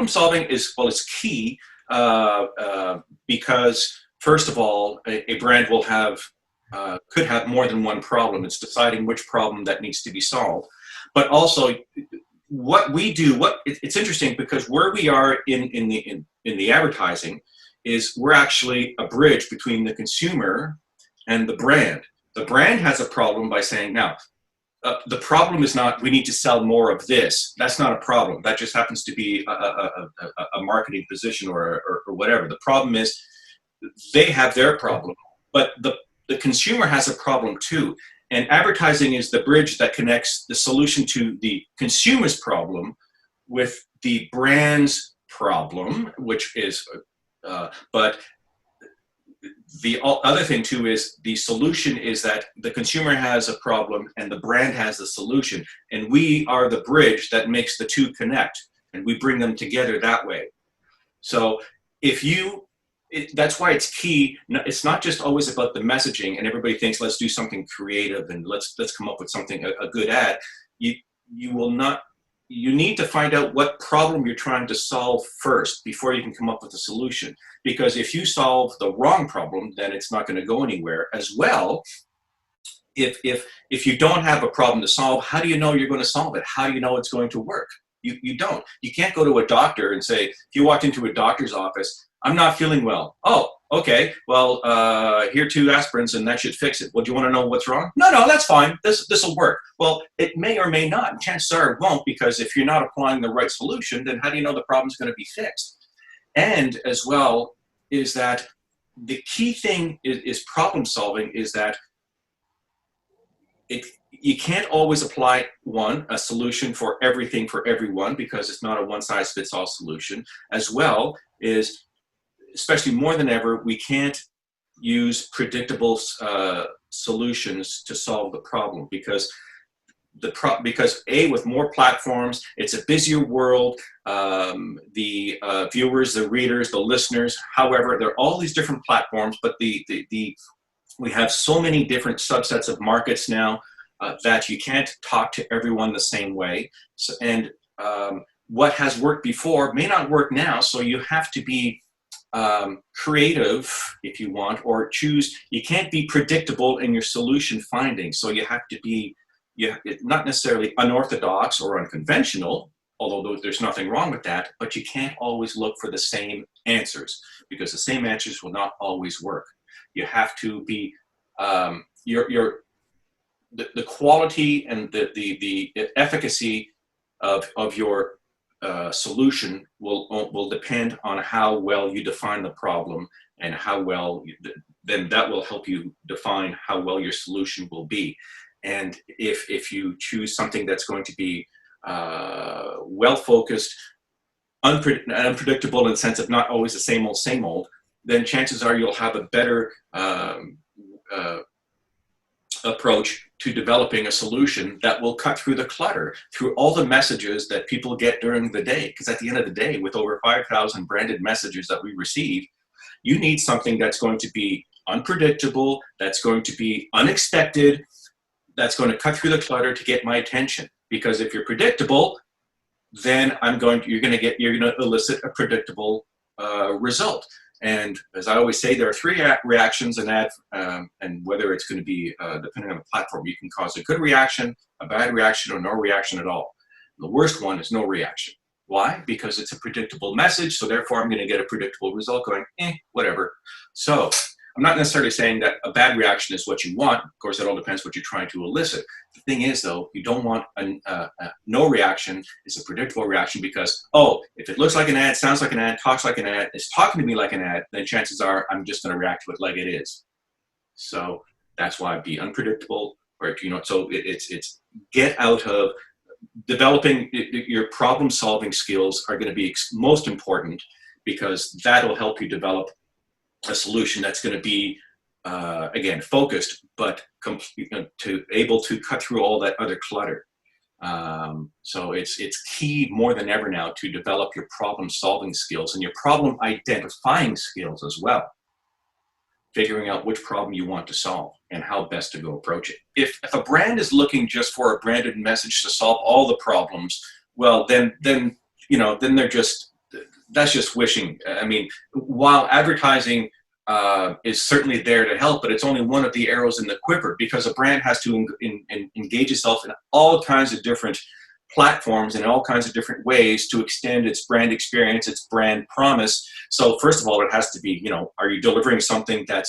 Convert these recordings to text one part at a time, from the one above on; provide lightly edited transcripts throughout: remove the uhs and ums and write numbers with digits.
problem solving is, well, it's key because first of all, a brand will have could have more than one problem. It's deciding which problem that needs to be solved. But also, what we do, it's interesting because where we are in the advertising is we're actually a bridge between the consumer and the brand. The brand has a problem by saying, now, the problem is not we need to sell more of this. That's not a problem. That just happens to be a marketing position or whatever. The problem is they have their problem, but the consumer has a problem too. And advertising is the bridge that connects the solution to the consumer's problem with the brand's problem, which is, but the other thing too is the solution is that the consumer has a problem and the brand has the solution. And we are the bridge that makes the two connect, and we bring them together that way. So if you, that's why it's key. It's not just always about the messaging and everybody thinks let's do something creative and let's come up with something, a good ad. You will not, you need to find out what problem you're trying to solve first before you can come up with a solution. Because if you solve the wrong problem, then it's not going to go anywhere. As well, if you don't have a problem to solve, how do you know you're going to solve it? How do you know it's going to work? You don't. You can't go to a doctor and say, if you walked into a doctor's office, I'm not feeling well. Oh, okay. Well, here are 2 aspirins and that should fix it. Well, do you want to know what's wrong? No, that's fine. This will work. Well, it may or may not. Chances are it won't, because if you're not applying the right solution, then how do you know the problem's going to be fixed? And as well is that the key thing is problem solving is that you can't always apply a solution for everything for everyone, because it's not a one-size-fits-all solution. As well is, especially more than ever, we can't use predictable solutions to solve the problem, because with more platforms, it's a busier world. The viewers, the readers, the listeners, however, there are all these different platforms, but we have so many different subsets of markets now that you can't talk to everyone the same way. So, and what has worked before may not work now, so you have to be creative if you want, or choose. You can't be predictable in your solution finding, so you have to be not necessarily unorthodox or unconventional, although there's nothing wrong with that, but you can't always look for the same answers, because the same answers will not always work. You have to be the quality and the efficacy of your solution will depend on how well you define the problem, and how well then that will help you define how well your solution will be. And if you choose something that's going to be well-focused, unpredictable in the sense of not always the same old, then chances are you'll have a better approach to developing a solution that will cut through the clutter, through all the messages that people get during the day. Because at the end of the day, with over 5,000 branded messages that we receive, you need something that's going to be unpredictable, that's going to be unexpected, that's going to cut through the clutter to get my attention. Because if you're predictable, then you're going to elicit a predictable result. And as I always say, there are 3 reactions an ad, and whether it's going to be, depending on the platform, you can cause a good reaction, a bad reaction, or no reaction at all. The worst one is no reaction. Why? Because it's a predictable message, so therefore I'm going to get a predictable result going, whatever. So I'm not necessarily saying that a bad reaction is what you want. Of course, it all depends what you're trying to elicit. The thing is, though, you don't want no reaction is a predictable reaction, because, if it looks like an ad, sounds like an ad, talks like an ad, is talking to me like an ad, then chances are I'm just going to react to it like it is. So that's why be unpredictable, or so it's get out of developing your problem-solving skills are going to be most important, because that'll help you develop a solution that's going to be, again, focused, but able to cut through all that other clutter. So it's key more than ever now to develop your problem-solving skills and your problem-identifying skills as well. Figuring out which problem you want to solve and how best to go approach it. If a brand is looking just for a branded message to solve all the problems, well, then they're just that's just wishing. I mean, while advertising is certainly there to help, but it's only one of the arrows in the quiver, because a brand has to engage itself in all kinds of different platforms in all kinds of different ways to extend its brand experience, its brand promise. So first of all, it has to be, are you delivering something that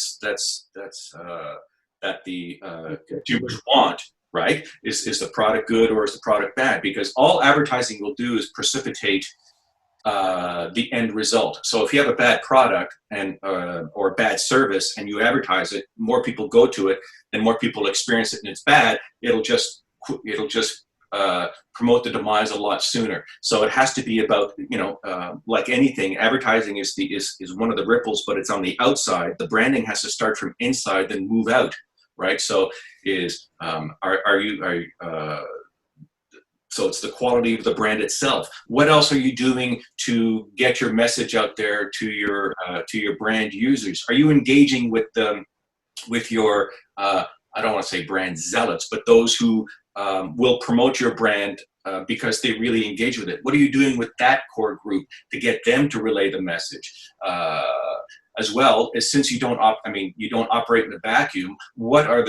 the consumers want, right? Is the product good or is the product bad? Because all advertising will do is precipitate the end result. So if you have a bad product and or a bad service and you advertise it, more people go to it, then more people experience it, and it's bad. It'll just promote the demise a lot sooner. So it has to be about, like anything, advertising is one of the ripples, but it's on the outside. The branding has to start from inside, then move out, right? So so it's the quality of the brand itself. What else are you doing to get your message out there to your brand users? Are you engaging with them, with your I don't want to say brand zealots, but those who will promote your brand because they really engage with it? What are you doing with that core group to get them to relay the message? As well as, since you don't operate in a vacuum, what are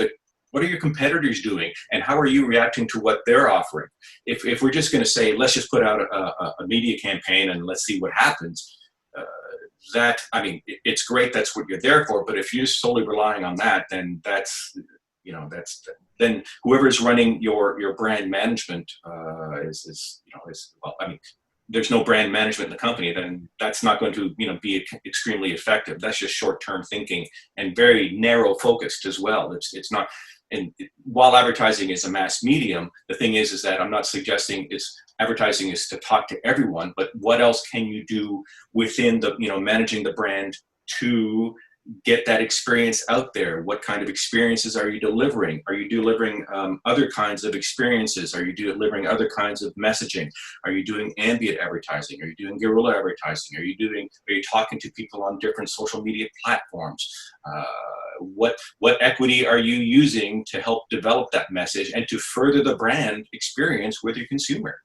your competitors doing, and how are you reacting to what they're offering? If we're just going to say, let's just put out a media campaign and let's see what happens, it's great, that's what you're there for. But if you're solely relying on that, then then whoever's running your brand management there's no brand management in the company, then that's not going to be extremely effective. That's just short-term thinking and very narrow focused as well. It's not. And while advertising is a mass medium, the thing is that I'm not suggesting advertising is to talk to everyone, but what else can you do within the managing the brand to get that experience out there? What kind of experiences are you delivering? Are you delivering other kinds of experiences? Are you delivering other kinds of messaging? Are you doing ambient advertising? Are you doing guerrilla advertising? Are you talking to people on different social media platforms? What equity are you using to help develop that message and to further the brand experience with your consumer?